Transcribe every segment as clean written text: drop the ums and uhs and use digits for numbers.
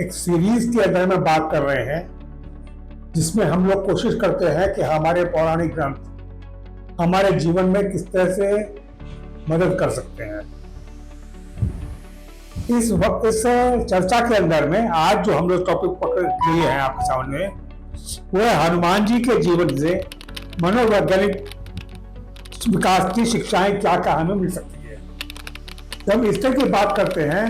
एक सीरीज के अंदर में बात कर रहे हैं जिसमें हम लोग कोशिश करते हैं कि हमारे पौराणिक ग्रंथ हमारे जीवन में किस तरह से मदद कर सकते हैं। इस चर्चा के अंदर में आज जो हम लोग टॉपिक पकड़ लिए हैं आपके सामने वो है हनुमान जी के जीवन से मनोवैज्ञानिक विकास की शिक्षाएं क्या क्या हमें मिल सकती है। जब हम इस तरह की बात करते हैं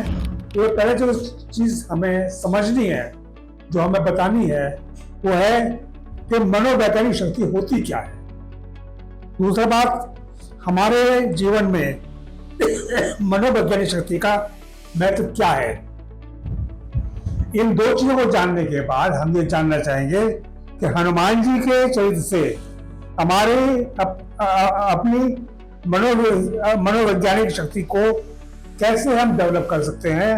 तो पहले जो चीज हमें समझनी है, जो हमें बतानी है, वो है कि मनोवैज्ञानिक शक्ति होती क्या है। दूसरा बात, हमारे जीवन में मनोवैज्ञानिक शक्ति का महत्व क्या है। इन दो चीजों को जानने के बाद हम ये जानना चाहेंगे कि हनुमान जी के चरित्र से हमारे अपनी मनोवैज्ञानिक शक्ति को कैसे हम डेवलप कर सकते हैं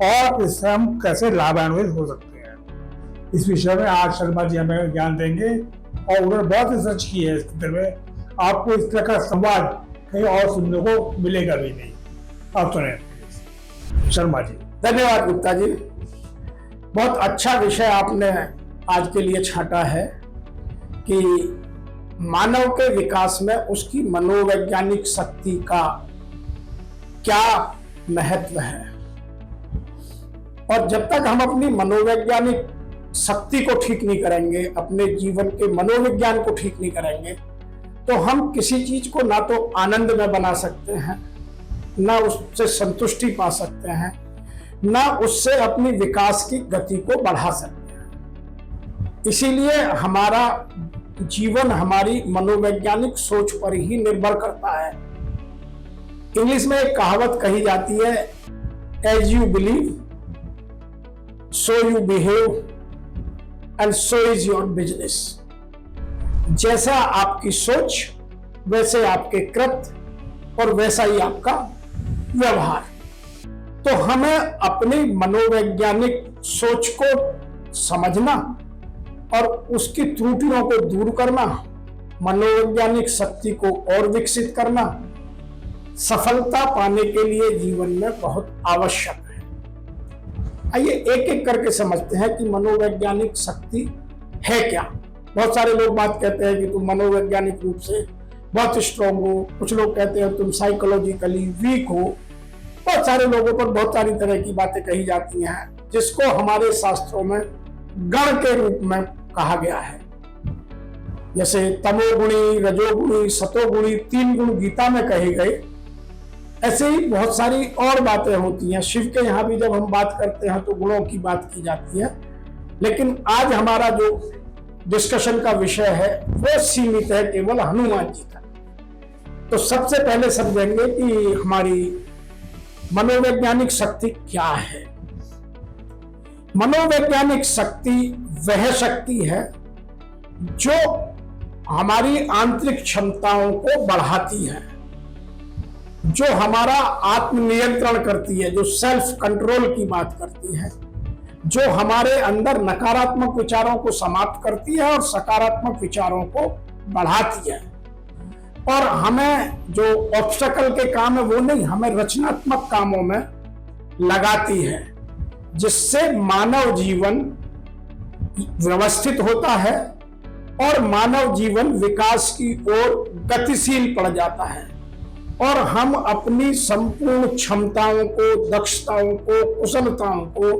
और इससे हम कैसे लाभान्वित हो सकते हैं। इस विषय में आज शर्मा जी हमें ज्ञान देंगे और उन्होंने बहुत रिसर्च की है। इस अंदर में आपको इस तरह का संवाद कहीं और सुनने को मिलेगा भी नहीं। आप सुने शर्मा जी। धन्यवाद गुप्ता जी, बहुत अच्छा विषय आपने आज के लिए छाटा है कि मानव के विकास में उसकी मनोवैज्ञानिक शक्ति का क्या महत्व है। और जब तक हम अपनी मनोवैज्ञानिक शक्ति को ठीक नहीं करेंगे, अपने जीवन के मनोविज्ञान को ठीक नहीं करेंगे, तो हम किसी चीज को ना तो आनंद में बना सकते हैं, ना उससे संतुष्टि पा सकते हैं, ना उससे अपनी विकास की गति को बढ़ा सकते हैं। इसीलिए हमारा जीवन हमारी मनोवैज्ञानिक सोच पर ही निर्भर करता है। इंग्लिश में एक कहावत कही जाती है, as you believe so you behave and so is your business. जैसा आपकी सोच वैसे आपके कृत्य और वैसा ही आपका व्यवहार। तो हमें अपनी मनोवैज्ञानिक सोच को समझना और उसकी त्रुटियों को दूर करना, मनोवैज्ञानिक शक्ति को और विकसित करना सफलता पाने के लिए जीवन में बहुत आवश्यक है। आइए एक एक करके समझते हैं कि मनोवैज्ञानिक शक्ति है क्या। बहुत सारे लोग बात कहते हैं कि तुम मनोवैज्ञानिक रूप से बहुत स्ट्रांग हो, कुछ लोग कहते हैं तुम साइकोलॉजिकली वीक हो। बहुत सारे लोगों पर बहुत सारी तरह की बातें कही जाती हैं, जिसको हमारे शास्त्रों में गण के रूप में कहा गया है। जैसे तमोगुणी, रजोगुणी, सतोगुणी 3 गुण गीता में कहे गए, ऐसे ही बहुत सारी और बातें होती हैं। शिव के यहाँ भी जब हम बात करते हैं तो गुणों की बात की जाती है, लेकिन आज हमारा जो डिस्कशन का विषय है वो सीमित है केवल हनुमान जी का। तो सबसे पहले समझेंगे कि हमारी मनोवैज्ञानिक शक्ति क्या है। मनोवैज्ञानिक शक्ति वह शक्ति है जो हमारी आंतरिक क्षमताओं को बढ़ाती है, जो हमारा आत्मनियंत्रण करती है, जो सेल्फ कंट्रोल की बात करती है, जो हमारे अंदर नकारात्मक विचारों को समाप्त करती है और सकारात्मक विचारों को बढ़ाती है। और हमें जो ऑब्स्टेकल के काम है वो नहीं, हमें रचनात्मक कामों में लगाती है, जिससे मानव जीवन व्यवस्थित होता है और मानव जीवन विकास की ओर गतिशील पड़ जाता है और हम अपनी संपूर्ण क्षमताओं को, दक्षताओं को, कुशलताओं को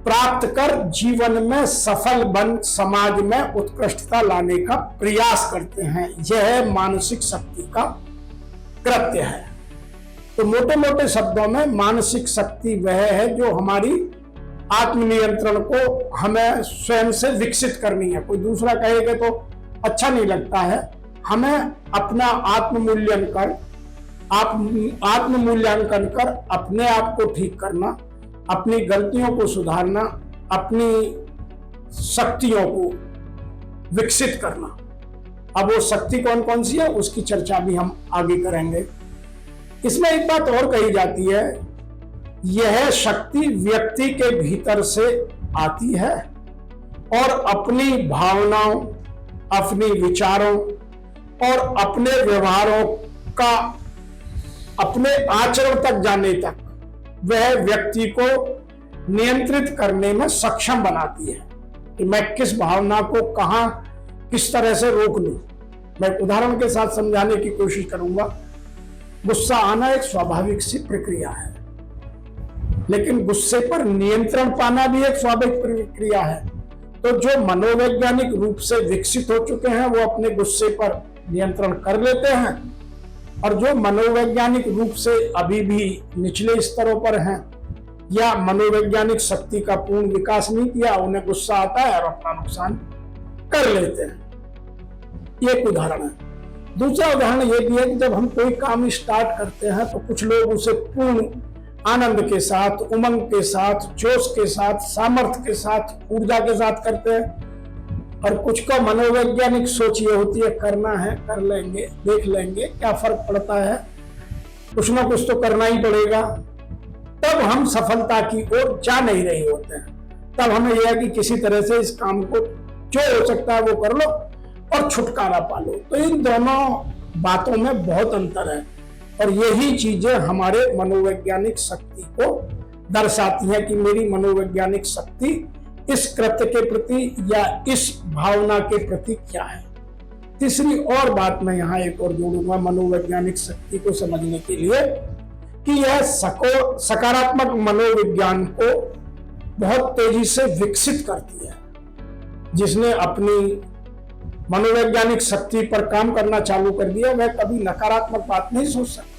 प्राप्त कर जीवन में सफल बन समाज में उत्कृष्टता लाने का प्रयास करते हैं। यह मानसिक शक्ति का कृत्य है। तो मोटे मोटे शब्दों में मानसिक शक्ति वह है जो हमारी आत्मनियंत्रण को हमें स्वयं से विकसित करनी है। कोई दूसरा कहेगा तो अच्छा नहीं लगता है। हमें अपना आत्ममूल्यांकन कर अपने आप को ठीक करना, अपनी गलतियों को सुधारना, अपनी शक्तियों को विकसित करना। अब वो शक्ति कौन कौन सी है उसकी चर्चा भी हम आगे करेंगे। इसमें एक बात और कही जाती है, यह शक्ति व्यक्ति के भीतर से आती है और अपनी भावनाओं, अपने विचारों और अपने व्यवहारों का अपने आचरण तक जाने तक वह व्यक्ति को नियंत्रित करने में सक्षम बनाती है कि मैं किस भावना को कहां किस तरह से रोक लूं। मैं उदाहरण के साथ समझाने की कोशिश करूंगा। गुस्सा आना एक स्वाभाविक सी प्रक्रिया है, लेकिन गुस्से पर नियंत्रण पाना भी एक स्वाभाविक प्रक्रिया है। तो जो मनोवैज्ञानिक रूप से विकसित हो चुके हैं वो अपने गुस्से पर नियंत्रण कर लेते हैं, और जो मनोवैज्ञानिक रूप से अभी भी निचले स्तरों पर हैं या मनोवैज्ञानिक शक्ति का पूर्ण विकास नहीं किया, उन्हें गुस्सा आता है और अपना नुकसान कर लेते हैं। ये एक उदाहरण है। दूसरा उदाहरण ये भी है कि जब हम कोई काम स्टार्ट करते हैं तो कुछ लोग उसे पूर्ण आनंद के साथ, उमंग के साथ, जोश के साथ, सामर्थ्य के साथ, ऊर्जा के साथ करते हैं, और कुछ को मनोवैज्ञानिक सोच ये होती है करना है, कर लेंगे, देख लेंगे क्या फर्क पड़ता है, कुछ ना कुछ तो करना ही पड़ेगा। तब हम सफलता की ओर जा नहीं रहे होते हैं। तब हमें यह है कि किसी तरह से इस काम को जो हो सकता है वो कर लो और छुटकारा पा लो। तो इन दोनों बातों में बहुत अंतर है, और यही चीजें हमारे मनोवैज्ञानिक शक्ति को दर्शाती है कि मेरी मनोवैज्ञानिक शक्ति इस कृत्य के प्रति या इस भावना के प्रति क्या है। तीसरी और बात मैं यहाँ एक और जोड़ूंगा मनोवैज्ञानिक शक्ति को समझने के लिए, कि यह सकारात्मक मनोविज्ञान को बहुत तेजी से विकसित करती है। जिसने अपनी मनोवैज्ञानिक शक्ति पर काम करना चालू कर दिया वह कभी नकारात्मक बात नहीं सोच सकता।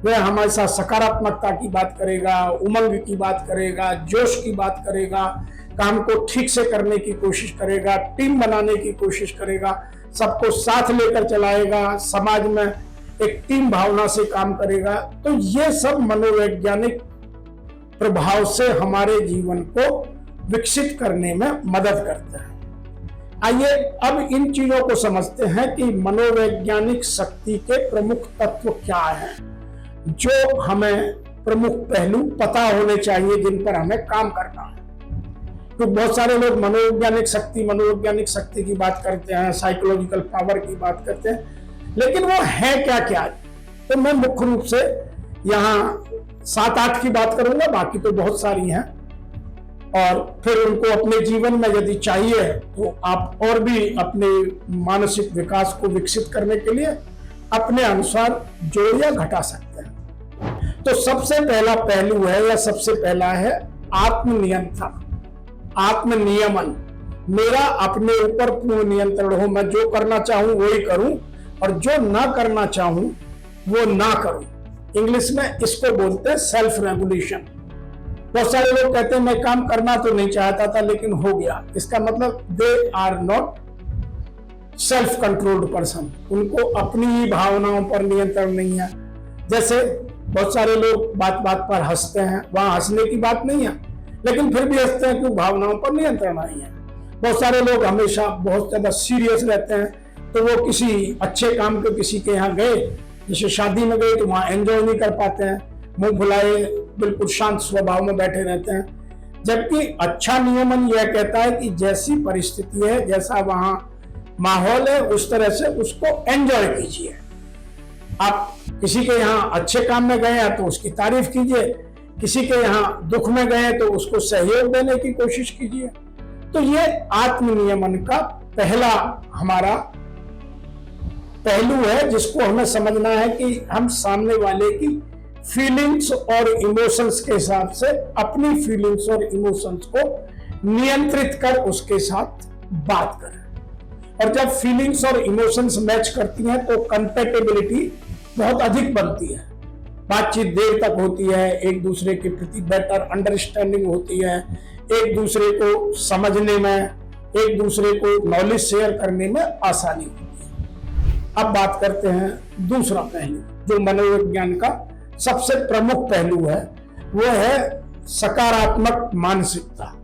वह हमेशा सकारात्मकता की बात करेगा, उमंग की बात करेगा, जोश की बात करेगा, काम को ठीक से करने की कोशिश करेगा, टीम बनाने की कोशिश करेगा, सबको साथ लेकर चलाएगा, समाज में एक टीम भावना से काम करेगा। तो ये सब मनोवैज्ञानिक प्रभाव से हमारे जीवन को विकसित करने में मदद करते हैं। आइए अब इन चीजों को समझते हैं कि मनोवैज्ञानिक शक्ति के प्रमुख तत्व क्या हैं, जो हमें प्रमुख पहलू पता होने चाहिए जिन पर हमें काम करना है। तो बहुत सारे लोग मनोवैज्ञानिक शक्ति की बात करते हैं, साइकोलॉजिकल पावर की बात करते हैं, लेकिन वो है क्या क्या। तो मैं मुख्य रूप से यहाँ 7-8 की बात करूंगा, बाकी तो बहुत सारी हैं, और फिर उनको अपने जीवन में यदि चाहिए तो आप और भी अपने मानसिक विकास को विकसित करने के लिए अपने अनुसार जोड़ या घटा सकते हैं। तो सबसे पहला पहलू है या सबसे पहला है आत्मनियंत्रण, आत्मनियमन। मेरा अपने ऊपर पूर्ण नियंत्रण हो, मैं जो करना चाहूं वही करूं और जो ना करना चाहूं वो ना करूं। इंग्लिश में इसको बोलते हैं सेल्फ रेगुलेशन। बहुत सारे लोग कहते हैं मैं काम करना तो नहीं चाहता था लेकिन हो गया। इसका मतलब they are not self controlled person, उनको अपनी ही भावनाओं पर नियंत्रण नहीं है। जैसे बहुत सारे लोग बात बात पर हंसते हैं, वहां हंसने की बात नहीं है, लेकिन फिर भी हंसते हैं कि भावनाओं पर नियंत्रण नहीं है। बहुत सारे लोग हमेशा बहुत ज्यादा सीरियस रहते हैं, तो वो किसी अच्छे काम के किसी के यहाँ गए, जैसे शादी में गए, तो वहां एंजॉय नहीं कर पाते हैं, मुंह फुलाए बिल्कुल शांत स्वभाव में बैठे रहते हैं। जबकि अच्छा नियमन यह कहता है कि जैसी परिस्थिति है, जैसा वहां माहौल है, उस तरह से उसको एंजॉय कीजिए। आप किसी के यहाँ अच्छे काम में गए हैं तो उसकी तारीफ कीजिए, किसी के यहाँ दुख में गए तो उसको सहयोग देने की कोशिश कीजिए। तो ये आत्मनियमन का पहला हमारा पहलू है, जिसको हमें समझना है कि हम सामने वाले की फीलिंग्स और इमोशंस के हिसाब से अपनी फीलिंग्स और इमोशंस को नियंत्रित कर उसके साथ बात करें। और जब फीलिंग्स और इमोशंस मैच करती हैं तो कंपैटिबिलिटी बहुत अधिक बनती है, बातचीत देर तक होती है, एक दूसरे के प्रति बेटर अंडरस्टैंडिंग होती है, एक दूसरे को समझने में, एक दूसरे को नॉलेज शेयर करने में आसानी होती है। अब बात करते हैं दूसरा पहलू, जो मनोविज्ञान का सबसे प्रमुख पहलू है, वो है सकारात्मक मानसिकता।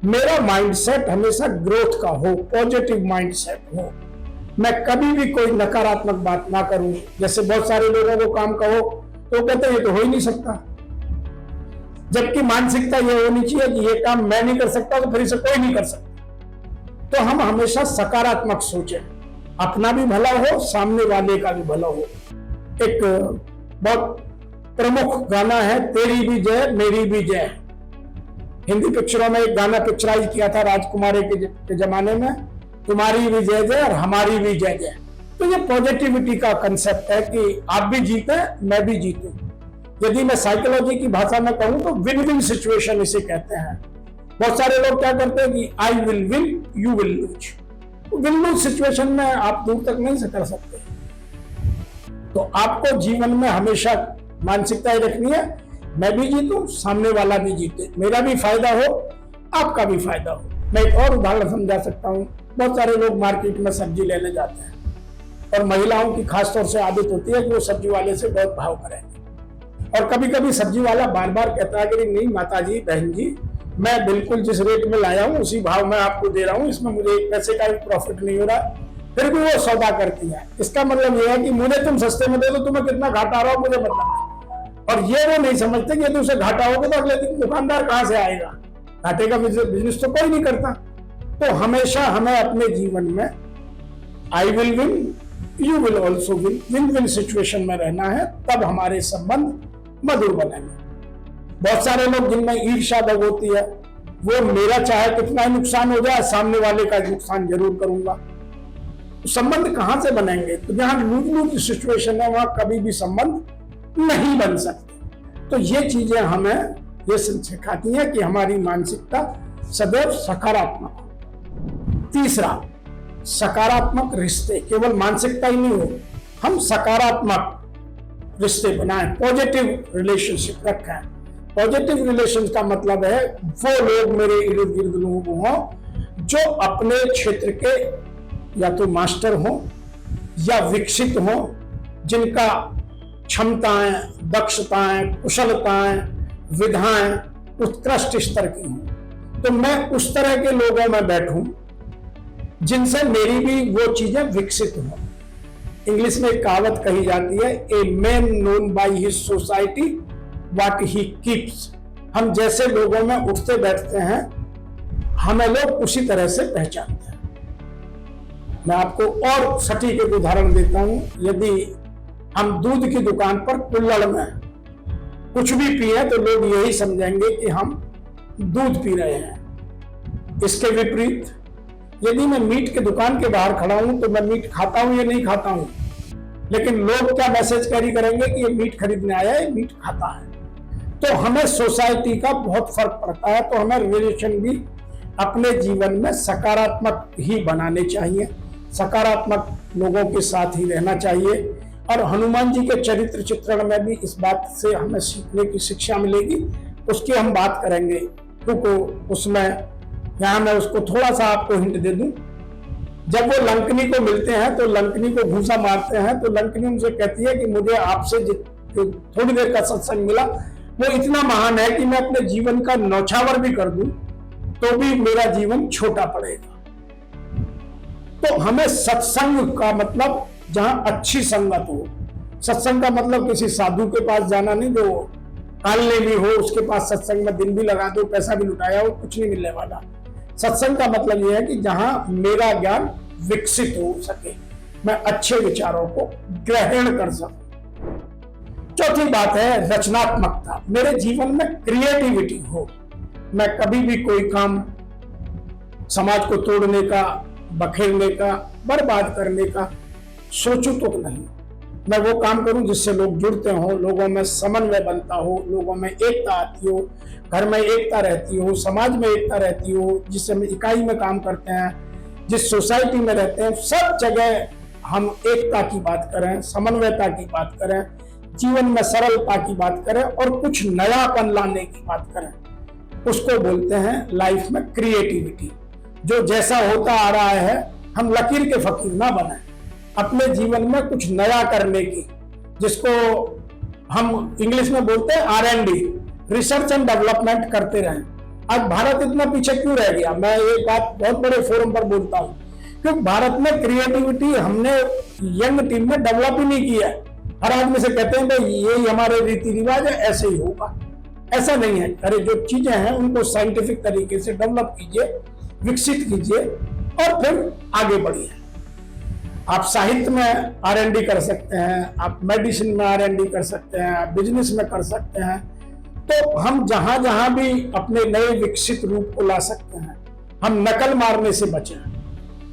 मेरा माइंडसेट हमेशा ग्रोथ का हो, पॉजिटिव माइंडसेट हो, मैं कभी भी कोई नकारात्मक बात ना करूं। जैसे बहुत सारे लोगों को काम कहो तो कहते हैं ये तो हो ही नहीं सकता, जबकि मानसिकता ये होनी चाहिए कि ये काम मैं नहीं कर सकता तो फिर इसे कोई नहीं कर सकता। तो हम हमेशा सकारात्मक सोचें, अपना भी भला हो, सामने वाले का भी भला हो। एक बहुत प्रमुख गाना है, तेरी भी जय मेरी भी जय, हिंदी पिक्चरों में एक गाना पिक्चराइज किया था राजकुमारी के जमाने में, तुम्हारी भी जय जय और हमारी भी जय जय। तो ये पॉजिटिविटी का कंसेप्ट है कि आप भी जीते मैं भी जीतूं। यदि मैं साइकोलॉजी की भाषा में कहूं तो विन विन सिचुएशन इसे कहते हैं। बहुत सारे लोग क्या करते हैं कि I will win you will lose. Win loose situation में आप दूर तक नहीं से कर सकते। तो आपको जीवन में हमेशा मानसिकता रखनी है, मैं भी जीतूं सामने वाला भी जीते, मेरा भी फायदा हो आपका भी फायदा हो। मैं एक और उदाहरण समझा सकता हूँ। बहुत सारे लोग मार्केट में सब्जी लेने जाते हैं और महिलाओं की खासतौर से आदत होती है कि वो सब्जी वाले से बहुत भाव करेंगे, और कभी कभी सब्जी वाला बार बार कहता है कि नहीं माता जी बहन जी, मैं बिल्कुल जिस रेट में लाया हूँ उसी भाव में आपको दे रहा हूँ, इसमें मुझे एक पैसे का भी प्रॉफिट नहीं हो रहा, फिर भी वो सौदा करती है। इसका मतलब ये है कि मुझे तुम सस्ते में दे दो, तुम्हें कितना घाटा रहा हो मुझे मतलब। और ये वो नहीं समझते कि यदि उसे घाटा होगा तो अगले दिन दुकानदार कहाँ से आएगा, घाटे का बिजनेस तो कोई नहीं करता। तो हमेशा हमें अपने जीवन में I will win you will also win, win win situation में रहना है, तब हमारे संबंध मधुर बनेंगे। बहुत सारे लोग जिनमें ईर्ष्या दब होती है, वो मेरा चाहे कितना ही नुकसान हो जाए सामने वाले का नुकसान जरूर करूंगा। तो संबंध कहां से बनेंगे? तो जहां लूज लूज सिचुएशन है वहां कभी भी संबंध नहीं बन सकते। तो ये चीजें हमें ये सिखाती हैं कि हमारी मानसिकता सदैव सकारात्मक हो। तीसरा, सकारात्मक रिश्ते, केवल मानसिकता ही नहीं हो, हम सकारात्मक रिश्ते बनाएं, पॉजिटिव रिलेशनशिप रखें। पॉजिटिव रिलेशन का मतलब है वो लोग मेरे इर्द गिर्द लोग हों जो अपने क्षेत्र के या तो मास्टर हों या विकसित हों, जिनका क्षमताएं, दक्षताएं, कुशलताएं, विधाएं उत्कृष्ट स्तर की हों। तो मैं उस तरह के लोगों में बैठूं जिनसे मेरी भी वो चीजें विकसित हों। इंग्लिश में एक कहावत कही जाती है, a man known by his society what he keeps. हम जैसे लोगों में उठते बैठते हैं हमें लोग उसी तरह से पहचानते हैं। मैं आपको और सटीक एक उदाहरण देता हूं। यदि हम दूध की दुकान पर कुल्हड़ में कुछ भी पिए तो लोग यही समझेंगे कि हम दूध पी रहे हैं। इसके विपरीत यदि मैं मीट की दुकान के बाहर खड़ा हूं तो मैं मीट खाता हूं या नहीं खाता हूं, लेकिन लोग क्या मैसेज कैरी करेंगे कि ये मीट खरीदने आया है, मीट खाता है। तो हमें सोसाइटी का बहुत फर्क पड़ता है। तो हमें रिलेशन भी अपने जीवन में सकारात्मक ही बनाने चाहिए, सकारात्मक लोगों के साथ ही रहना चाहिए। और हनुमान जी के चरित्र चित्रण में भी इस बात से हमें सीखने की शिक्षा मिलेगी, उसकी हम बात करेंगे। क्योंकि उसमें यहाँ मैं उसको थोड़ा सा आपको हिंट दे दूं। जब वो लंकनी को मिलते हैं तो लंकनी को घूसा मारते हैं, तो लंकनी उनसे कहती है कि मुझे आपसे थोड़ी देर का सत्संग मिला वो इतना महान है कि मैं अपने जीवन का नौछावर भी कर दूं तो भी मेरा जीवन छोटा पड़ेगा। तो हमें सत्संग का मतलब जहां अच्छी संगत हो। सत्संग का मतलब किसी साधु के पास जाना नहीं जो कालने भी हो, उसके पास सत्संग में दिन भी लगा दो, पैसा भी लुटाया हो, कुछ नहीं मिलने वाला। सत्संग का मतलब यह है कि जहां मेरा ज्ञान विकसित हो सके, मैं अच्छे विचारों को ग्रहण कर सकूं। चौथी बात है रचनात्मकता। मेरे जीवन में क्रिएटिविटी हो। मैं कभी भी कोई काम समाज को तोड़ने का, बखेरने का, बर्बाद करने का सोचूं तो नहीं। मैं वो काम करूं जिससे लोग जुड़ते हो, लोगों में समन्वय बनता हो, लोगों में एकता आती हो, घर में एकता रहती हो, समाज में एकता रहती हो, जिससे हम इकाई में काम करते हैं, जिस सोसाइटी में रहते हैं, सब जगह हम एकता की बात करें, समन्वयता की बात करें, जीवन में सरलता की बात करें और कुछ नयापन लाने की बात करें। उसको बोलते हैं लाइफ में क्रिएटिविटी। जो जैसा होता आ रहा है हम लकीर के फकीर ना बने, अपने जीवन में कुछ नया करने की, जिसको हम इंग्लिश में बोलते हैं R&D, रिसर्च एंड डेवलपमेंट करते रहें। आज भारत इतना पीछे क्यों रह गया? मैं ये बात बहुत बड़े फोरम पर बोलता हूँ, क्योंकि भारत में क्रिएटिविटी हमने यंग टीम में डेवलप ही नहीं किया है। हर आदमी से कहते हैं भाई ये हमारे रीति रिवाज है, ऐसे ही होगा। ऐसा नहीं है। अरे जो चीजें हैं उनको साइंटिफिक तरीके से डेवलप कीजिए, विकसित कीजिए और फिर आगे बढ़िए। आप साहित्य में R&D कर सकते हैं, आप मेडिसिन में R&D कर सकते हैं, आप बिजनेस में कर सकते हैं, तो हम जहां जहां भी अपने नए विकसित रूप को ला सकते हैं, हम नकल मारने से बचें,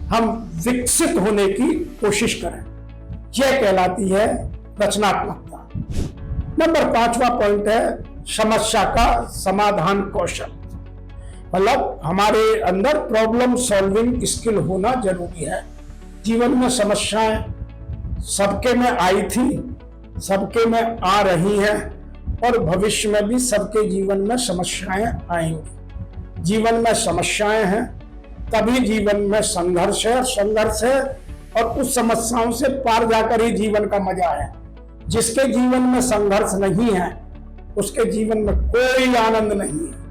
हम विकसित होने की कोशिश करें। यह कहलाती है रचनात्मकता। नंबर 5वां पॉइंट है समस्या का समाधान कौशल। मतलब हमारे अंदर प्रॉब्लम सॉल्विंग स्किल होना जरूरी है। जीवन में समस्याएं सबके में आई थी, सबके में आ रही हैं और भविष्य में भी सबके जीवन में समस्याएं आएंगी। जीवन में समस्याएं हैं तभी जीवन में संघर्ष है, संघर्ष है और उस समस्याओं से पार जाकर ही जीवन का मजा है। जिसके जीवन में संघर्ष नहीं है उसके जीवन में कोई आनंद नहीं है।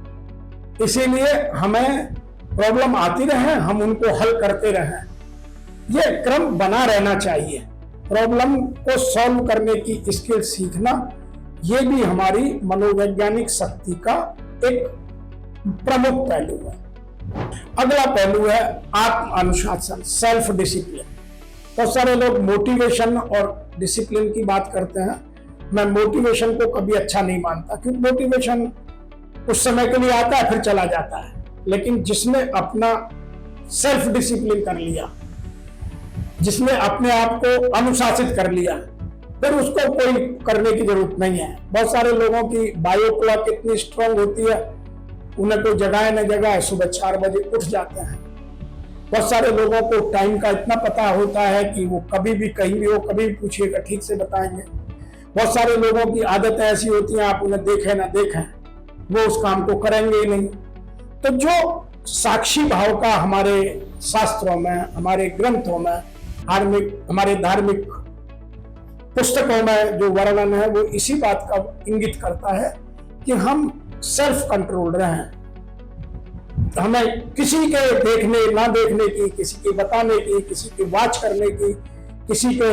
इसीलिए हमें प्रॉब्लम आती रहे, हम उनको हल करते रहें, यह क्रम बना रहना चाहिए। प्रॉब्लम को सॉल्व करने की स्किल सीखना ये भी हमारी मनोवैज्ञानिक शक्ति का एक प्रमुख पहलू है। अगला पहलू है आत्म अनुशासन, सेल्फ डिसिप्लिन। बहुत सारे लोग मोटिवेशन और डिसिप्लिन की बात करते हैं। मैं मोटिवेशन को कभी अच्छा नहीं मानता, क्योंकि मोटिवेशन उस समय के लिए आता है फिर चला जाता है। लेकिन जिसने अपना सेल्फ डिसिप्लिन कर लिया, जिसने अपने आप को अनुशासित कर लिया, फिर उसको कोई करने की जरूरत नहीं है। बहुत सारे लोगों की बायो क्लॉक इतनी स्ट्रांग होती है, उन्हें कोई जगाए न जगाए सुबह 4 बजे उठ जाते हैं। बहुत सारे लोगों को टाइम का इतना पता होता है कि वो कभी भी कहीं भी हो, कभी भी पूछिएगा ठीक से बताएंगे। बहुत सारे लोगों की आदतें ऐसी होती हैं, आप उन्हें देखें ना देखें वो उस काम को करेंगे ही नहीं। तो जो साक्षी भाव का हमारे शास्त्रों में, हमारे ग्रंथों में, हमारे धार्मिक पुस्तकों में जो वर्णन है वो इसी बात का इंगित करता है कि हम सेल्फ कंट्रोल रहें। हमें किसी के देखने ना देखने की, किसी के बताने की, किसी के वॉच करने की, किसी के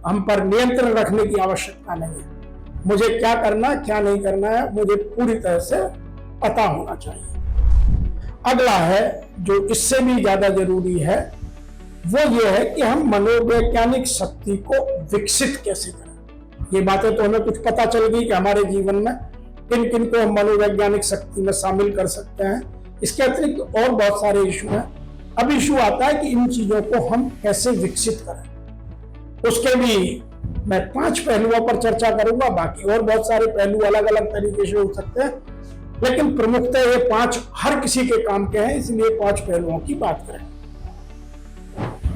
हम पर नियंत्रण रखने की आवश्यकता नहीं है। मुझे क्या करना क्या नहीं करना है मुझे पूरी तरह से पता होना चाहिए। अगला है जो इससे भी ज्यादा जरूरी है वो ये है कि हम मनोवैज्ञानिक शक्ति को विकसित कैसे करें। ये बातें तो हमें कुछ पता चल गई कि हमारे जीवन में किन किन को हम मनोवैज्ञानिक शक्ति में शामिल कर सकते हैं। इसके अतिरिक्त और बहुत सारे इशू हैं। अब इशू आता है कि इन चीजों को हम कैसे विकसित करें। उसके भी मैं 5 पहलुओं पर चर्चा करूंगा, बाकी और बहुत सारे पहलू अलग अलग तरीके से हो सकते हैं, लेकिन प्रमुखतः ये 5 हर किसी के काम के हैं, इसलिए 5 पहलुओं की बात करें।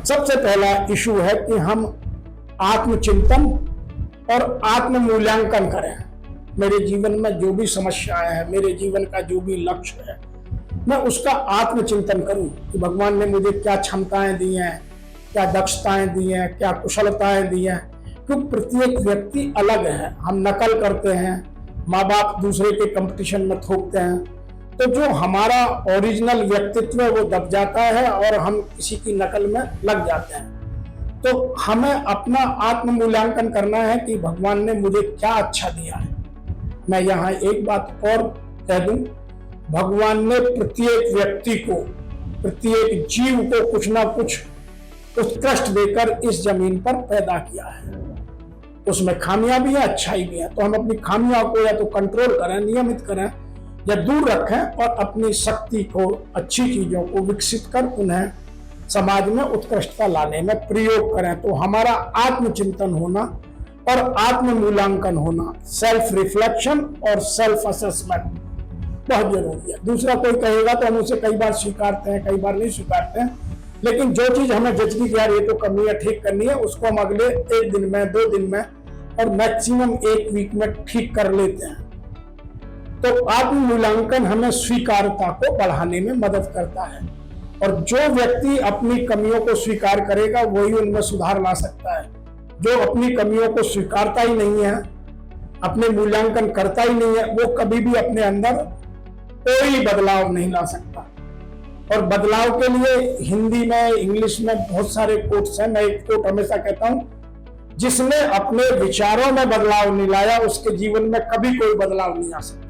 सबसे पहला इशू है कि हम आत्मचिंतन और आत्म मूल्यांकन करें। मेरे जीवन में जो भी समस्याएं हैं, मेरे जीवन का जो भी लक्ष्य है, मैं उसका आत्मचिंतन करूं कि भगवान ने मुझे क्या क्षमताएं दी हैं, क्या दक्षताएं दी हैं, क्या कुशलताएं दी हैं। क्योंकि प्रत्येक व्यक्ति अलग है। हम नकल करते हैं, माँ बाप दूसरे के कंपटीशन में थोपते हैं, तो जो हमारा ओरिजिनल व्यक्तित्व है वो दब जाता है और हम किसी की नकल में लग जाते हैं। तो हमें अपना आत्म मूल्यांकन करना है कि भगवान ने मुझे क्या अच्छा दिया है। मैं यहाँ एक बात और कह दूं, भगवान ने प्रत्येक व्यक्ति को, प्रत्येक जीव को कुछ ना कुछ उत्कृष्ट देकर इस जमीन पर पैदा किया है। उसमें खामियां भी हैं, अच्छाई भी है। तो हम अपनी खामियों को या तो कंट्रोल करें, नियमित करें या दूर रखें और अपनी शक्ति को, अच्छी चीजों को विकसित कर उन्हें समाज में उत्कृष्टता लाने में प्रयोग करें। तो हमारा आत्मचिंतन होना और आत्म मूल्यांकन होना, सेल्फ रिफ्लेक्शन और सेल्फ असेसमेंट बहुत जरूरी है। दूसरा कोई कहेगा तो हम उसे कई बार स्वीकारते हैं, कई बार नहीं स्वीकारते हैं, लेकिन जो चीज हमें जचती कि यार ये तो कमी है, ठीक करनी है, उसको हम अगले 1 दिन में, 2 दिन में और मैक्सिमम 1 वीक में ठीक कर लेते हैं। तो आत्म मूल्यांकन हमें स्वीकारता को बढ़ाने में मदद करता है और जो व्यक्ति अपनी कमियों को स्वीकार करेगा वही उनमें सुधार ला सकता है। जो अपनी कमियों को स्वीकारता ही नहीं है, अपने मूल्यांकन करता ही नहीं है, वो कभी भी अपने अंदर कोई बदलाव नहीं ला सकता। और बदलाव के लिए हिंदी में, इंग्लिश में बहुत सारे कोट्स हैं। मैं एक कोट हमेशा कहता हूं, जिसने अपने विचारों में बदलाव नहीं लाया उसके जीवन में कभी कोई बदलाव नहीं आ सकता।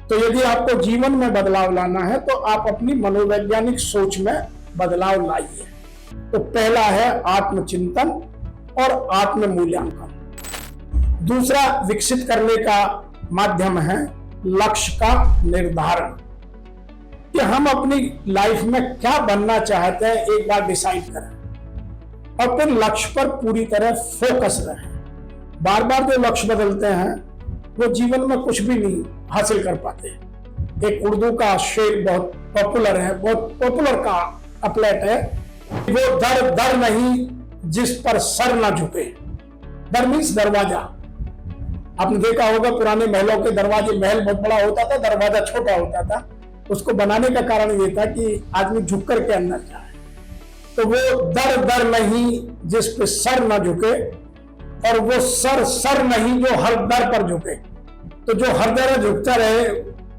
तो यदि आपको जीवन में बदलाव लाना है तो आप अपनी मनोवैज्ञानिक सोच में बदलाव लाइए। तो पहला है आत्मचिंतन और आत्म मूल्यांकन। दूसरा विकसित करने का माध्यम है लक्ष्य का निर्धारण, कि हम अपनी लाइफ में क्या बनना चाहते हैं एक बार डिसाइड करें और फिर लक्ष्य पर पूरी तरह फोकस रहें। बार बार जो लक्ष्य बदलते हैं वो जीवन में कुछ भी नहीं हासिल कर पाते। एक उर्दू का शेर बहुत पॉपुलर है, बहुत पॉपुलर का अपलेट है, वो दर दर नहीं जिस पर सर ना झुके। दर मीन्स दरवाजा। आपने देखा होगा पुराने महलों के दरवाजे, महल बहुत बड़ा होता था, दरवाजा छोटा होता था। उसको बनाने का कारण ये था कि आदमी झुक करके अंदर जाए। तो वो दर दर नहीं जिस पे सर ना झुके, और वो सर सर नहीं जो हर दर पर झुके। तो जो हर दर झुकता रहे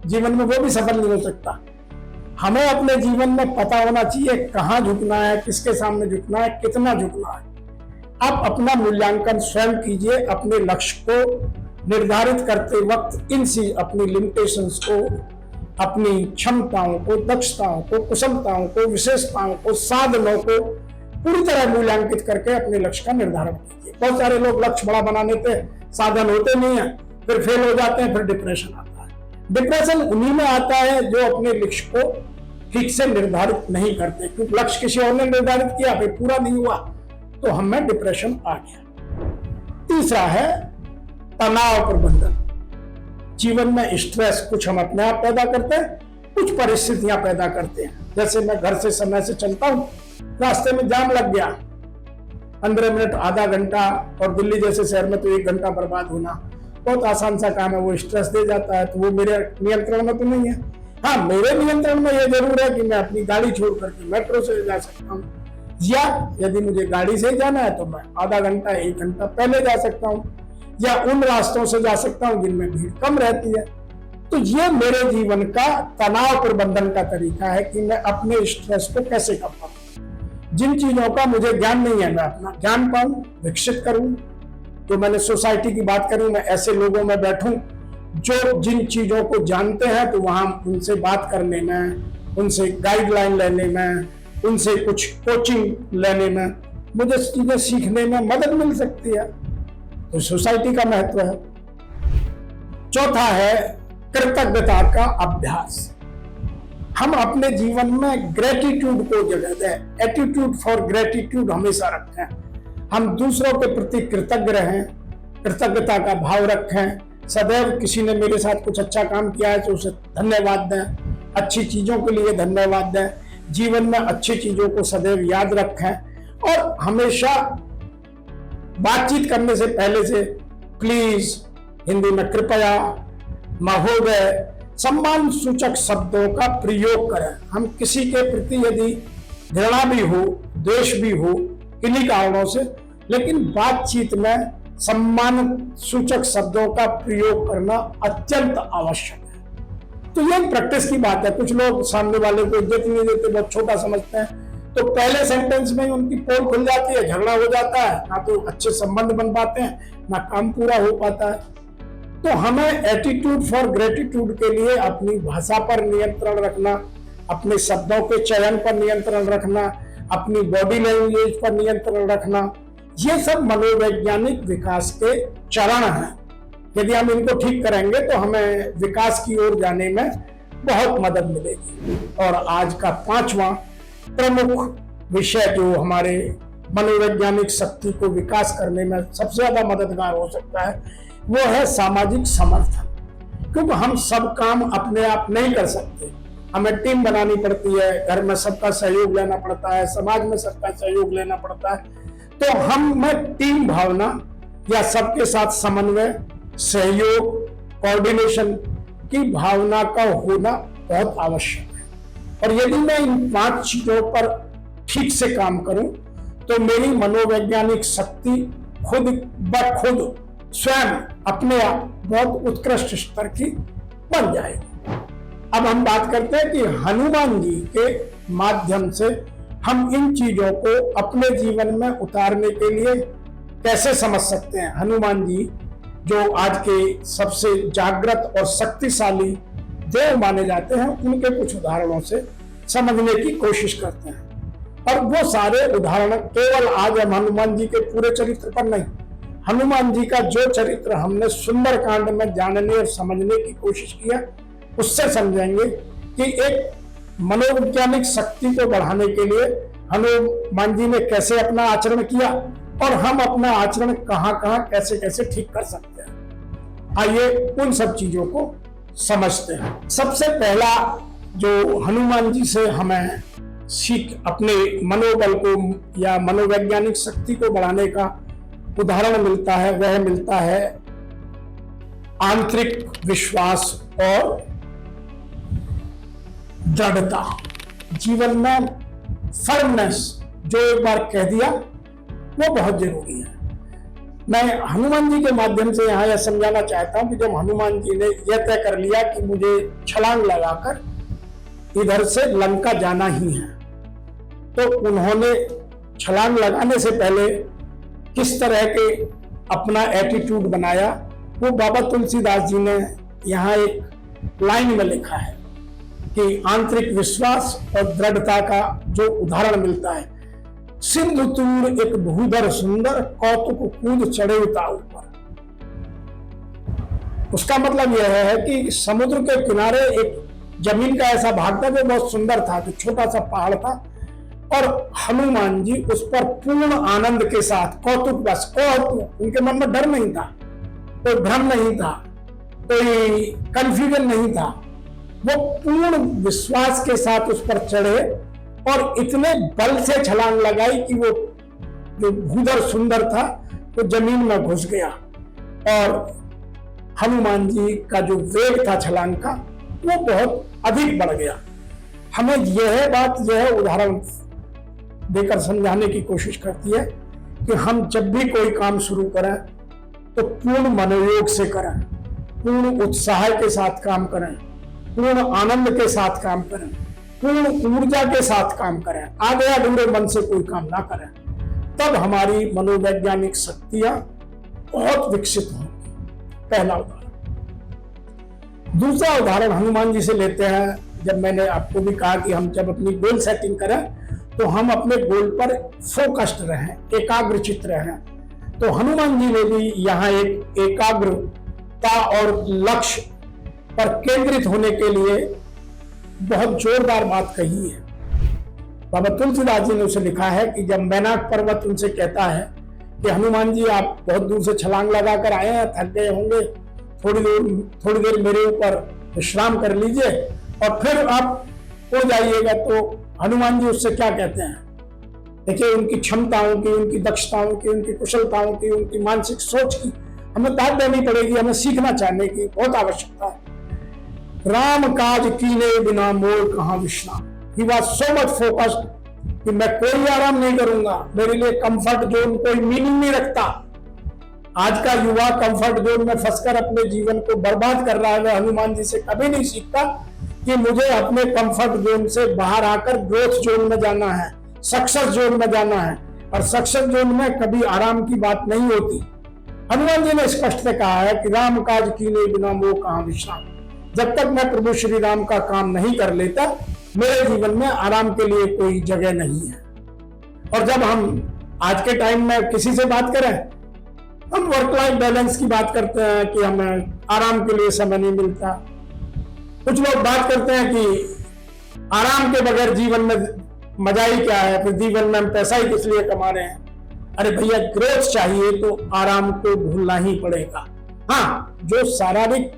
जीवन में, वो भी सफल नहीं हो सकता। हमें अपने जीवन में पता होना चाहिए कहाँ झुकना है, किसके सामने झुकना है, कितना झुकना है। आप अपना मूल्यांकन स्वयं कीजिए। अपने लक्ष्य को निर्धारित करते वक्त अपनी लिमिटेशंस को, अपनी क्षमताओं को, दक्षताओं को, कुशलताओं को, विशेषताओं को, साधनों को पूरी तरह मूल्यांकित करके अपने लक्ष्य का निर्धारण कीजिए। बहुत सारे लोग लक्ष्य बड़ा बनाने पे साधन होते नहीं है, फिर फेल हो जाते हैं, फिर डिप्रेशन आता है। डिप्रेशन उन्हीं में आता है जो अपने लक्ष्य को ठीक से निर्धारित नहीं करते, क्योंकि लक्ष्य किसी और ने निर्धारित किया, फिर पूरा नहीं हुआ तो हमें डिप्रेशन आ गया। तीसरा है तनाव प्रबंधन। जीवन में स्ट्रेस कुछ हम अपने आप पैदा करते हैं, कुछ परिस्थितियां पैदा करते हैं। जैसे मैं घर से समय से चलता हूं, रास्ते में जाम लग गया, 15 मिनट, आधा घंटा, और दिल्ली जैसे शहर में तो 1 घंटा बर्बाद होना बहुत आसान सा काम है। वो स्ट्रेस दे जाता है, तो वो मेरे नियंत्रण में तो नहीं है। हाँ, मेरे नियंत्रण में ये जरूर है कि मैं अपनी गाड़ी छोड़ करके मेट्रो से जा सकता हूँ, या यदि मुझे गाड़ी से जाना है तो मैं आधा घंटा 1 घंटा पहले जा सकता हूँ, या उन रास्तों से जा सकता हूँ जिनमें भीड़ कम रहती है। तो ये मेरे जीवन का तनाव प्रबंधन का तरीका है कि मैं अपने स्ट्रेस को कैसे कम करूं। जिन चीजों का मुझे ज्ञान नहीं है, मैं अपना ज्ञान पाऊं, विकसित करूं। तो मैंने सोसाइटी की बात करी, मैं ऐसे लोगों में बैठूं जो जिन चीजों को जानते हैं, तो वहां उनसे बात करने में, उनसे गाइडलाइन लेने में, उनसे कुछ कोचिंग लेने में, मुझे चीजें सीखने में मदद मिल सकती है। तो सोसाइटी का महत्व है। चौथा है कृतज्ञता का अभ्यास। हम अपने जीवन में ग्रेटिट्यूड को जगह दें, एटीट्यूड फॉर ग्रेटिट्यूड हमेशा रखें। हम दूसरों के प्रति कृतज्ञ रहें, कृतज्ञता का भाव रखें। सदैव किसी ने मेरे साथ कुछ अच्छा काम किया है तो उसे धन्यवाद दें, अच्छी चीजों के लिए धन्यवाद दें। जीवन में अच्छी चीजों को सदैव याद रखें, और हमेशा बातचीत करने से पहले से प्लीज, हिंदी में कृपया, महोदय, सम्मान सूचक शब्दों का प्रयोग करें। हम किसी के प्रति यदि घृणा भी हो, द्वेष भी हो, किन्हीं कारणों से, लेकिन बातचीत में सम्मान सूचक शब्दों का प्रयोग करना अत्यंत आवश्यक है। तो ये प्रैक्टिस की बात है। कुछ लोग सामने वाले को इज्जत नहीं देते, बहुत छोटा समझते हैं, तो पहले सेंटेंस में ही उनकी पोल खुल जाती है, झगड़ा हो जाता है, ना तो अच्छे संबंध बन पाते हैं, ना काम पूरा हो पाता है। तो हमें एटीट्यूड फॉर ग्रेटिट्यूड के लिए अपनी भाषा पर नियंत्रण रखना, अपने शब्दों के चयन पर नियंत्रण रखना, अपनी बॉडी लैंग्वेज पर नियंत्रण रखना, ये सब मनोवैज्ञानिक विकास के चरण हैं। यदि हम इनको ठीक करेंगे तो हमें विकास की ओर जाने में बहुत मदद मिलेगी। और आज का 5वां प्रमुख विषय जो हमारे मनोवैज्ञानिक शक्ति को विकास करने में सबसे ज्यादा मददगार हो सकता है, वो है सामाजिक समर्थन। क्योंकि हम सब काम अपने आप नहीं कर सकते, हमें टीम बनानी पड़ती है, घर में सबका सहयोग लेना पड़ता है, समाज में सबका सहयोग लेना पड़ता है। तो हम में टीम भावना या सबके साथ समन्वय, सहयोग, कोऑर्डिनेशन की भावना का होना बहुत आवश्यक है। और यदि मैं इन 5 चीजों पर ठीक से काम करूं तो मेरी मनोवैज्ञानिक शक्ति खुद ब खुद स्वयं अपने आप बहुत उत्कृष्ट स्तर की बन जाएगी। अब हम बात करते हैं कि हनुमान जी के माध्यम से हम इन चीजों को अपने जीवन में उतारने के लिए कैसे समझ सकते हैं। हनुमान जी जो आज के सबसे जागृत और शक्तिशाली देव माने जाते हैं, उनके कुछ उदाहरणों से समझने की कोशिश करते हैं। और वो सारे उदाहरण केवल आज हम हनुमान जी के पूरे चरित्र पर नहीं, हनुमान जी का जो चरित्र हमने सुंदरकांड में जानने और समझने की कोशिश की है, उससे समझेंगे कि एक मनोवैज्ञानिक शक्ति को बढ़ाने के लिए हनुमान जी ने कैसे अपना आचरण किया और हम अपना आचरण कहां कहां कैसे कैसे ठीक कर सकते हैं। आइए उन सब चीजों को समझते हैं। सबसे पहला जो हनुमान जी से हमें सीख, अपने मनोबल को या मनोवैज्ञानिक शक्ति को बढ़ाने का उदाहरण मिलता है, वह मिलता है आंतरिक विश्वास और दृढ़ता। जीवन में फर्मनेस जो एक बार कह दिया वो बहुत जरूरी है। मैं हनुमान जी के माध्यम से यहाँ यह समझाना चाहता हूं कि जब हनुमान जी ने यह तय कर लिया कि मुझे छलांग लगाकर इधर से लंका जाना ही है, तो उन्होंने छलांग लगाने से पहले किस तरह के अपना एटीट्यूड बनाया, वो बाबा तुलसीदास जी ने यहाँ एक लाइन में लिखा है कि आंतरिक विश्वास और दृढ़ता का जो उदाहरण मिलता है, सिंधु तूर एक भूधर सुंदर कौतुक कूद चढ़े उता ऊपर। उसका मतलब यह है कि समुद्र के किनारे एक जमीन का ऐसा भाग था जो बहुत सुंदर था, जो छोटा सा पहाड़ था, और हनुमान जी उस पर पूर्ण आनंद के साथ कौतुक, बस कौतुक, उनके मन में डर नहीं था, कोई भ्रम नहीं था, कोई कंफ्यूजन नहीं था, वो पूर्ण विश्वास के साथ उस पर चढ़े और इतने बल से छलांग लगाई कि वो जो भूधर सुंदर था वो जमीन में घुस गया और हनुमान जी का जो वेग था छलांग का वो बहुत अधिक बढ़ गया। हमें यह उदाहरण देकर समझाने की कोशिश करती है कि हम जब भी कोई काम शुरू करें तो पूर्ण मनोयोग से करें, पूर्ण उत्साह के साथ काम करें, पूर्ण आनंद के साथ काम करें, पूर्ण ऊर्जा के साथ काम करें, आधे अधूरे मन से कोई काम ना करें। तब हमारी मनोवैज्ञानिक शक्तियां बहुत विकसित होंगी। पहला उदाहरण। दूसरा उदाहरण हनुमान जी से लेते हैं। जब मैंने आपको भी कहा कि हम जब अपनी गोल सेटिंग करें तो हम अपने गोल पर फोकस्ड रहें, एकाग्रचित्त रहें। तो हनुमान जी ने भी यहाँ एक एकाग्रता और लक्ष्य पर केंद्रित होने के लिए बहुत जोरदार बात कही है। बाबा तुलसीदास जी ने उसे लिखा है कि जब मैनाक पर्वत उनसे कहता है कि हनुमान जी आप बहुत दूर से छलांग लगाकर आए हैं, थक गए होंगे, थोड़ी देर मेरे ऊपर विश्राम कर लीजिए और फिर आप हो जाइएगा, तो हनुमान जी उससे क्या कहते हैं? देखिए, उनकी क्षमताओं की, उनकी दक्षताओं की, उनकी कुशलताओं की, उनकी मानसिक सोच की हमें दाद देनी पड़ेगी, हमें सीखना चाहने की बहुत आवश्यकता है। राम काज कीने बिना मोर कहाँ विश्राम। He was so much focused कि मैं कोई आराम नहीं करूंगा, मेरे लिए कंफर्ट जोन कोई मीनिंग नहीं रखता। आज का युवा कंफर्ट जोन में फंसकर अपने जीवन को बर्बाद कर रहा है। वह हनुमान जी से कभी नहीं सीखता कि मुझे अपने कंफर्ट जोन से बाहर आकर ग्रोथ जोन में जाना है, सक्सेस जोन में जाना है, और सक्सेस जोन में कभी आराम की बात नहीं होती। हनुमान जी ने स्पष्ट से कहा है कि राम काज कीने बिना मोह कहाँ विश्राम। जब तक मैं प्रभु श्री राम का काम नहीं कर लेता, मेरे जीवन में आराम के लिए कोई जगह नहीं है। और जब हम आज के टाइम में किसी से बात करें, हम वर्क लाइफ बैलेंस की बात करते हैं कि हमें आराम के लिए समय नहीं मिलता। कुछ लोग बात करते हैं कि आराम के बगैर जीवन में मजा ही क्या है, फिर जीवन में हम पैसा ही किस लिए कमा रहे हैं। अरे भैया, ग्रोथ चाहिए तो आराम को भूलना ही पड़ेगा। हाँ, जो शारीरिक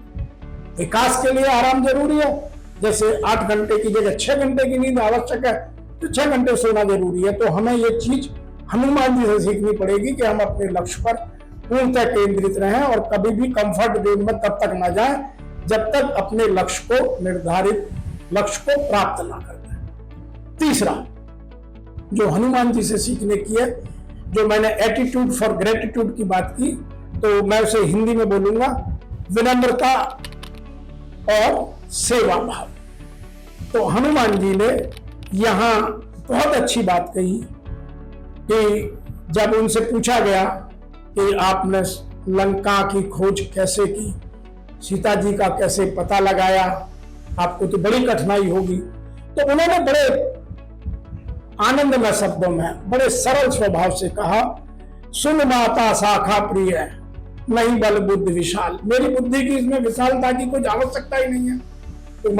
विकास के लिए आराम जरूरी है, जैसे 8 घंटे की जगह 6 घंटे की नींद आवश्यक है, तो 6 घंटे सोना जरूरी है। तो हमें ये चीज हनुमान जी से सीखनी पड़ेगी कि हम अपने लक्ष्य पर पूर्णतः केंद्रित रहें और कभी भी कंफर्ट जोन में तब तक ना जाएं जब तक अपने लक्ष्य को, निर्धारित लक्ष्य को प्राप्त ना कर दें। तीसरा जो हनुमान जी से सीखने की है, जो मैंने एटीट्यूड फॉर ग्रेटिट्यूड की बात की, तो मैं उसे हिंदी में बोलूंगा विनम्रता और सेवा भाव। तो हनुमान जी ने यहाँ बहुत अच्छी बात कही कि जब उनसे पूछा गया कि आपने लंका की खोज कैसे की, सीता जी का कैसे पता लगाया, आपको तो बड़ी कठिनाई होगी, तो उन्होंने बड़े आनंदमय शब्दों में, बड़े सरल स्वभाव से कहा सुन माता शाखा प्रिय, नहीं बल बुद्धि विशाल। मेरी बुद्धि की इसमें विशालता की कोई आवश्यकता ही नहीं है। तो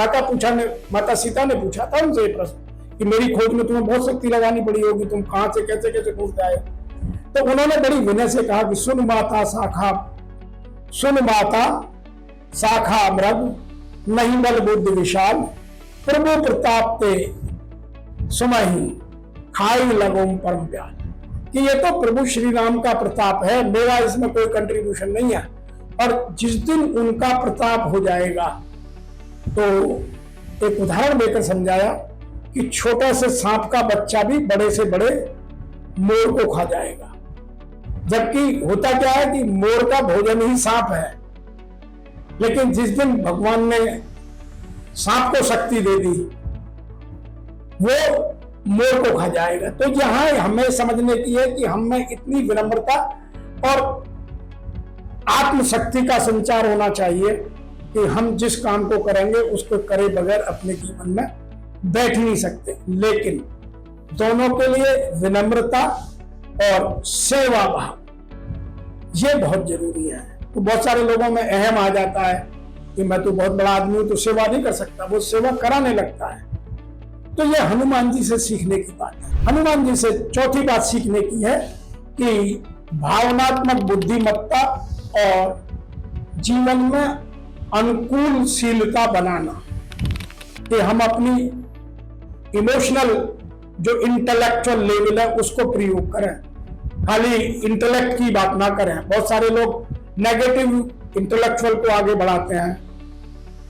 माता सीता ने पूछा था उनसे ये प्रश्न कि मेरी खोज में तुम्हें बहुत शक्ति लगानी पड़ी होगी, तुम कहां से कैसे कैसे खोज आए। तो उन्होंने बड़ी विनय से कहा कि सुन माता शाखा मृग, नहीं बल बुद्धि विशाल, प्रभु प्रताप ते सुमहि खाई लगोम परम प्यार। कि ये तो प्रभु श्री राम का प्रताप है, मेरा इसमें कोई कंट्रीब्यूशन नहीं है। और जिस दिन उनका प्रताप हो जाएगा, तो एक उदाहरण देकर समझाया कि छोटे से सांप का बच्चा भी बड़े से बड़े मोर को खा जाएगा। जबकि होता क्या है कि मोर का भोजन ही सांप है, लेकिन जिस दिन भगवान ने सांप को शक्ति दे दी, वो मोर को खा जाएगा। तो यहां हमें समझने की है कि हमें इतनी विनम्रता और आत्मशक्ति का संचार होना चाहिए कि हम जिस काम को करेंगे उसको करे बगैर अपने जीवन में बैठ नहीं सकते। लेकिन दोनों के लिए विनम्रता और सेवा भाव ये बहुत जरूरी है। तो बहुत सारे लोगों में अहम आ जाता है कि मैं तो बहुत बड़ा आदमी हूं तो सेवा नहीं कर सकता, वो सेवा कराने लगता है। तो ये हनुमान जी से सीखने की बात है। हनुमान जी से चौथी बात सीखने की है कि भावनात्मक बुद्धिमत्ता और जीवन में अनुकूलशीलता बनाना, कि हम अपनी इमोशनल जो इंटेलेक्चुअल लेवल है उसको प्रयोग करें, खाली इंटेलेक्ट की बात ना करें। बहुत सारे लोग नेगेटिव इंटेलेक्चुअल को आगे बढ़ाते हैं।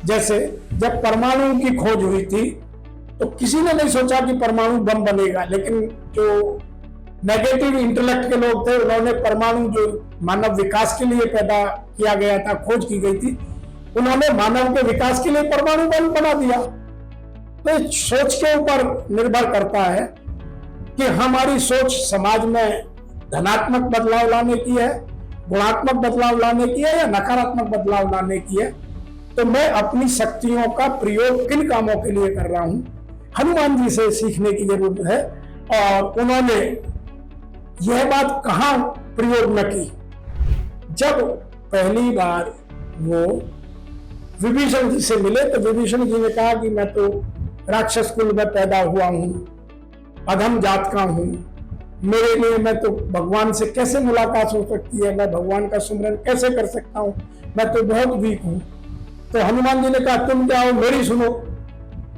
जैसे जब परमाणु की खोज हुई थी तो किसी ने नहीं सोचा कि परमाणु बम बनेगा, लेकिन जो नेगेटिव इंटेलेक्ट के लोग थे उन्होंने परमाणु जो मानव विकास के लिए पैदा किया गया था, खोज की गई थी, उन्होंने मानव के विकास के लिए परमाणु बम बना दिया। तो सोच के ऊपर निर्भर करता है कि हमारी सोच समाज में धनात्मक बदलाव लाने की है, गुणात्मक बदलाव लाने की है या नकारात्मक बदलाव लाने की है। तो मैं अपनी शक्तियों का प्रयोग किन कामों के लिए कर रहा हूं, हनुमान जी से सीखने की जरूरत है। और उन्होंने यह बात कहां प्रयोग न की, जब पहली बार वो विभीषण जी से मिले तो विभीषण जी ने कहा कि मैं तो राक्षस कुल में पैदा हुआ हूं, अधम जात का हूं, मेरे लिए मैं तो भगवान से कैसे मुलाकात हो सकती है, मैं भगवान का सुमरन कैसे कर सकता हूं, मैं तो बहुत वीक हूं। तो हनुमान जी ने कहा तुम क्या हो, मेरी सुनो।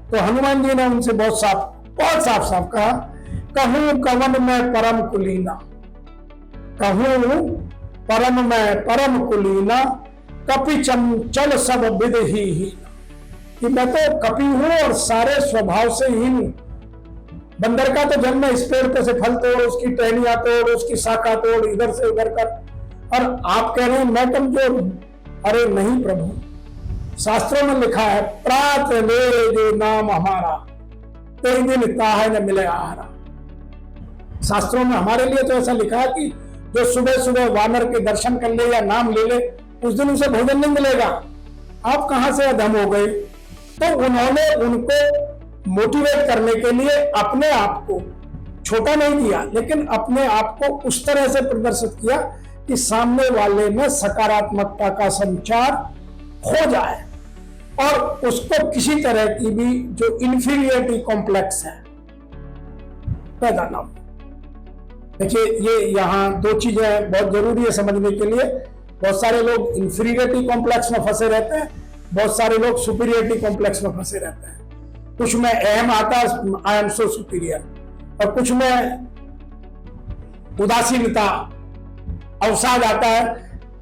तो हनुमान जी ने उनसे बहुत साफ कहा, कहूं कवन में परम कुलीना, कहूं परम में परम कुलीना, कपि चंचल सब विद ही, कि मैं तो कपि हूं और सारे स्वभाव से हीन हूं। बंदर का तो जन्म इस पेड़ पे से फल तोड़, उसकी टहनियां तोड़, उसकी शाखा तोड़, इधर से उधर कर, और आप कह रहे हैं मैं कमजोर हूं। अरे नहीं प्रभु, शास्त्रों में लिखा है प्रात ले जो नाम हमारा, कई दिन ताहे न मिले आहारा। शास्त्रों में हमारे लिए तो ऐसा लिखा है कि जो सुबह सुबह वानर के दर्शन कर ले या नाम ले ले, उस दिन उसे भोजन नहीं मिलेगा। आप कहां से अधम हो गए। तो उन्होंने उनको मोटिवेट करने के लिए अपने आप को छोटा नहीं किया, लेकिन अपने आप को उस तरह से प्रदर्शित किया कि सामने वाले में सकारात्मकता का संचार हो जाए और उसको किसी तरह की भी जो इंफीरियरिटी कॉम्प्लेक्स है पैदा ना हो। देखिए, ये यहाँ दो चीजें बहुत जरूरी है समझने के लिए। बहुत सारे लोग इंफीरियरिटी कॉम्प्लेक्स में फंसे रहते हैं, बहुत सारे लोग सुपीरियरिटी कॉम्प्लेक्स में फंसे रहते हैं। कुछ में अहम आता है, आई एम सो सुपीरियर, और कुछ में उदासीनता अवसाद आता है,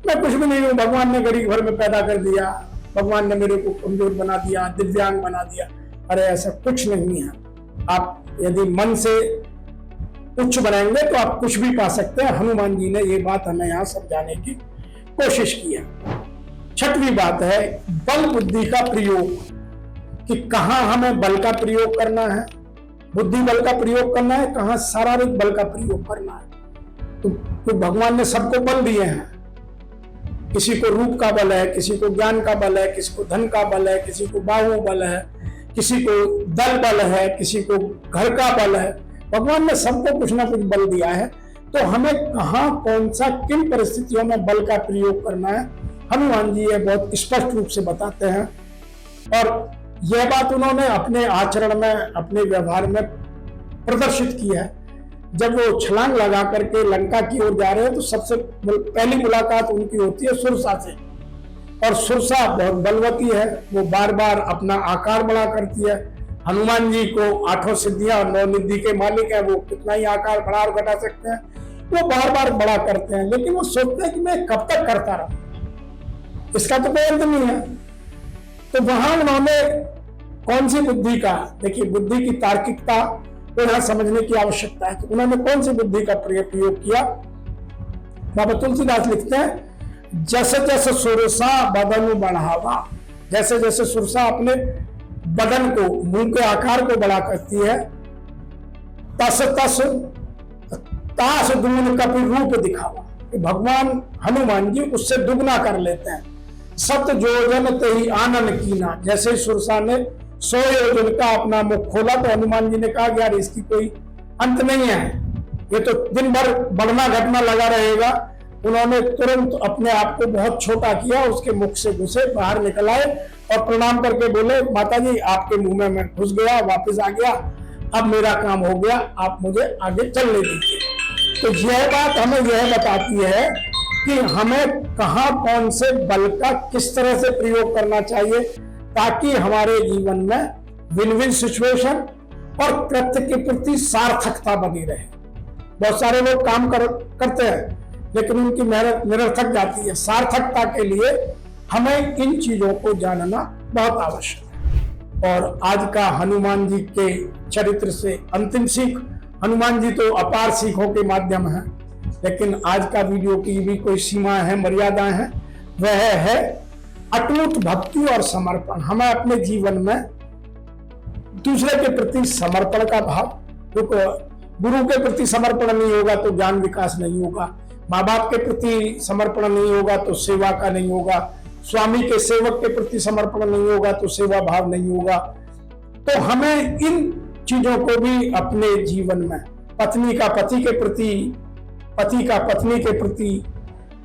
मैं कुछ भी नहीं हूं, भगवान ने गरीब घर में पैदा कर दिया, भगवान ने मेरे को कमजोर बना दिया, दिव्यांग बना दिया। अरे ऐसा कुछ नहीं है। आप यदि मन से उच्च बनाएंगे तो आप कुछ भी पा सकते हैं। हनुमान जी ने ये बात हमें यहाँ समझाने की कोशिश की है। छठवीं बात है बल बुद्धि का प्रयोग, कि कहाँ हमें बल का प्रयोग करना है, बुद्धि बल का प्रयोग करना है, कहाँ शारीरिक बल का प्रयोग करना है। तो भगवान ने सबको बल दिए हैं। किसी को रूप का बल है, किसी को ज्ञान का बल है, किसी को धन का बल है, किसी को बाहु बल है, किसी को दल बल है, किसी को घर का बल है। भगवान ने सबको कुछ ना कुछ बल दिया है। तो हमें कहाँ कौन सा किन परिस्थितियों में बल का प्रयोग करना है, हनुमान जी ये बहुत स्पष्ट रूप से बताते हैं। और यह बात उन्होंने अपने आचरण में, अपने व्यवहार में प्रदर्शित की है। जब वो छलांग लगा करके लंका की ओर जा रहे हैं तो सबसे पहली मुलाकात उनकी होती है सुरसा से। और सुरसा बहुत बलवती है, वो बार बार अपना आकार बड़ा करती है। हनुमान जी को 8 सिद्धियां और 9 निधि के मालिक है, वो कितना ही आकार बढ़ा और घटा सकते हैं, वो बार बार बड़ा करते हैं। लेकिन वो सोचते हैं कि मैं कब तक करता रहूं, इसका तो कोई अंत नहीं है। तो वहां उन्होंने कौन सी बुद्धि का, देखिए बुद्धि की तार्किकता को यहां समझने की आवश्यकता है कि उन्होंने कौन सी बुद्धि का प्रयोग किया। बाबा तुलसीदास लिखते हैं, जैसे जैसे सुरसा बदन बढ़ावा, जैसे जैसे सुरसा अपने बदन को, मुंह के आकार को बड़ा करती है, तस तस तास दून कपि रूप दिखावा, भगवान हनुमान जी उससे दुगना कर लेते हैं। सत जोजन तेहि आनन कीना, जैसे सुरसा ने 100 योजन का अपना मुख खोला तो हनुमान जी ने कहा यार इसकी कोई अंत नहीं है, ये तो दिन भर बढ़ना घटना लगा रहेगा। उन्होंने तुरंत अपने आप को बहुत छोटा किया, उसके मुख से घुसे, बाहर निकल आए और प्रणाम करके बोले, माता जी आपके मुंह में मैं घुस गया, वापस आ गया, अब मेरा काम हो गया, आप मुझे आगे चलने दीजिए। तो यह बात हमें यह बताती है कि हमें कहां कौन से बल का किस तरह से प्रयोग करना चाहिए ताकि हमारे जीवन में विन विन सिचुएशन और कृत्य के प्रति सार्थकता बनी रहे। बहुत सारे लोग काम करते हैं लेकिन उनकी मेहनत निरर्थक जाती है। सार्थकता के लिए हमें इन चीजों को जानना बहुत आवश्यक है। और आज का हनुमान जी के चरित्र से अंतिम सीख, हनुमान जी तो अपार सीखों के माध्यम है, लेकिन आज का वीडियो की भी कोई सीमा है, मर्यादाएं हैं, वह है अटूट भक्ति और समर्पण। हमें अपने जीवन में दूसरे के प्रति समर्पण का भाव, क्योंकि गुरु के प्रति समर्पण नहीं होगा तो ज्ञान विकास नहीं होगा, माँ बाप के प्रति समर्पण नहीं होगा तो सेवा का नहीं होगा, स्वामी के सेवक के प्रति समर्पण नहीं होगा तो सेवा भाव नहीं होगा। तो हमें इन चीजों को भी अपने जीवन में, पत्नी का पति के प्रति, पति का पत्नी के प्रति,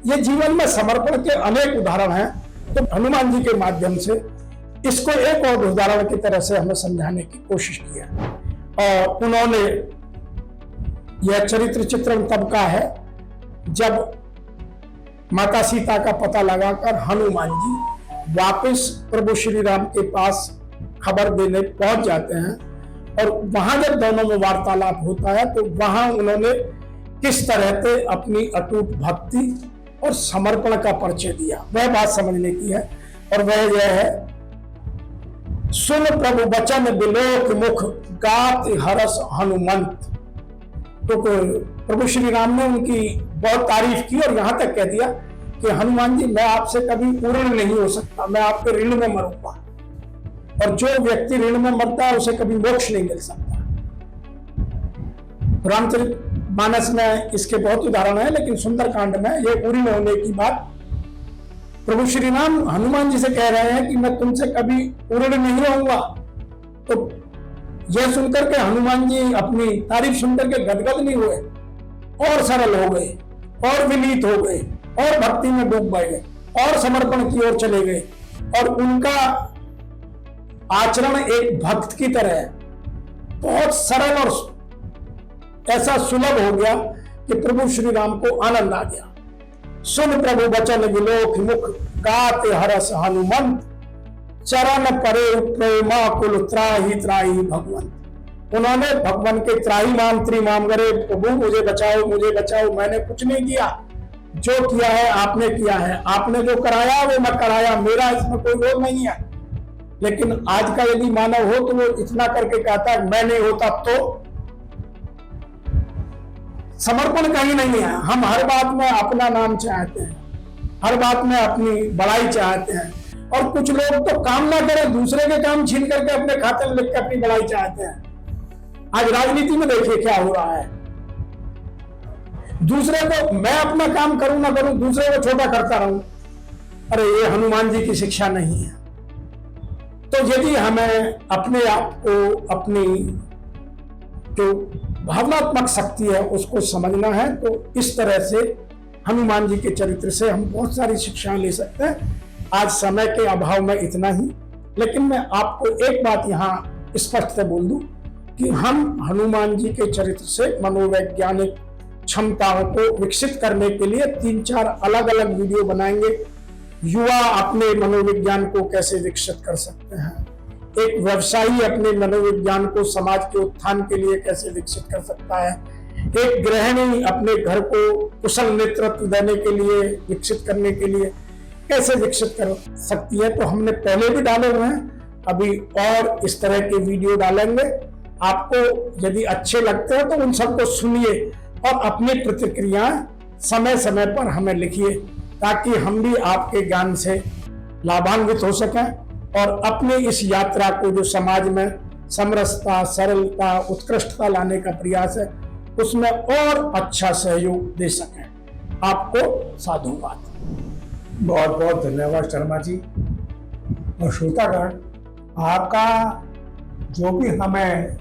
ये जीवन में समर्पण के अनेक उदाहरण हैं। तो हनुमान जी के माध्यम से इसको एक और उदाहरण की तरह से हमें समझाने की कोशिश की है। और उन्होंने यह चरित्र चित्रण तब का है जब माता सीता का पता लगाकर हनुमान जी वापस प्रभु श्री राम के पास खबर देने पहुंच जाते हैं। और वहां जब दोनों में वार्तालाप होता है तो वहां उन्होंने किस तरह से अपनी अटूट भक्ति और समर्पण का परिचय दिया, वह बात समझने की है। और वह यह है, सुन प्रभु वचन बिलोक मुख गात हरस हनुमंत। तो प्रभु श्री राम ने उनकी बहुत तारीफ की और यहां तक कह दिया कि हनुमान जी मैं आपसे कभी पूर्ण नहीं हो सकता, मैं आपके ऋण में मरूंगा। और जो व्यक्ति ऋण में मरता है उसे कभी मोक्ष नहीं मिल सकता। रामचरित मानस में इसके बहुत उदाहरण है, लेकिन सुंदरकांड में यह पूरी होने की बात प्रभु श्री राम हनुमान जी से कह रहे हैं कि मैं तुमसे कभी पूर्ण नहीं रहूंगा। तो यह सुनकर के हनुमान जी अपनी तारीफ सुनकर के गदगद नहीं हुए, और सरल हो गए, और विनीत हो गए, और भक्ति में डूब गए, और समर्पण की ओर चले गए। और उनका आचरण एक भक्त की तरह है, बहुत सरल और ऐसा सुलभ हो गया कि प्रभु श्री राम को आनंद आ गया। सुन प्रभु वचन विलोक मुख गाते हरस हनुमंत, चरण परे प्रेमा कुल त्राही त्राही भगवंत। उन्होंने भगवान के त्राही माम त्रिमाम करे, प्रभु मुझे बचाओ मुझे बचाओ, मैंने कुछ नहीं किया, जो किया है आपने किया है, आपने जो कराया वो मैं कराया, मेरा इसमें कोई रोल नहीं है। लेकिन आज का यदि मानव हो तो वो इतना करके कहता है मैं नहीं होता तो। समर्पण कहीं नहीं है। हम हर बात में अपना नाम चाहते हैं, हर बात में अपनी बड़ाई चाहते हैं, और कुछ लोग तो काम ना करें दूसरे के काम छीन करके अपने खाते में लिख के अपनी बड़ाई चाहते हैं। आज राजनीति में देखिए क्या हो रहा है, दूसरे को, मैं अपना काम करूं ना करूं, दूसरे को छोटा करता रहूं। अरे ये हनुमान जी की शिक्षा नहीं है। तो यदि हमें अपने आप को, अपनी जो भावनात्मक शक्ति है उसको समझना है, तो इस तरह से हनुमान जी के चरित्र से हम बहुत सारी शिक्षाएं ले सकते हैं। आज समय के अभाव में इतना ही, लेकिन मैं आपको एक बात यहाँ स्पष्ट से बोल दूं कि हम हनुमान जी के चरित्र से मनोवैज्ञानिक क्षमताओं को विकसित करने के लिए 3-4 अलग अलग वीडियो बनाएंगे। युवा अपने मनोविज्ञान को कैसे विकसित कर सकते हैं, एक व्यवसायी अपने मनोविज्ञान को समाज के उत्थान के लिए कैसे विकसित कर सकता है, एक गृहिणी अपने घर को कुशल नेतृत्व देने के लिए, विकसित करने के लिए कैसे विकसित कर सकती है। तो हमने पहले भी डाले हुए हैं, अभी और इस तरह के वीडियो डालेंगे। आपको यदि अच्छे लगते हैं तो उन सबको सुनिए और अपनी प्रतिक्रियाएं समय समय पर हमें लिखिए, ताकि हम भी आपके ज्ञान से लाभान्वित हो सकें और अपनी इस यात्रा को जो समाज में समरसता, सरलता, उत्कृष्टता लाने का प्रयास है उसमें और अच्छा सहयोग दे सकें। आपको साधुवाद। बहुत बहुत धन्यवाद शर्मा जी। और श्रोतागण, आपका जो भी हमें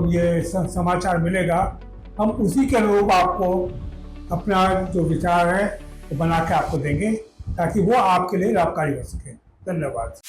ये समाचार मिलेगा, हम उसी के अनुरूप आपको अपना जो विचार है वो बना के आपको देंगे, ताकि वो आपके लिए लाभकारी हो सके। धन्यवाद।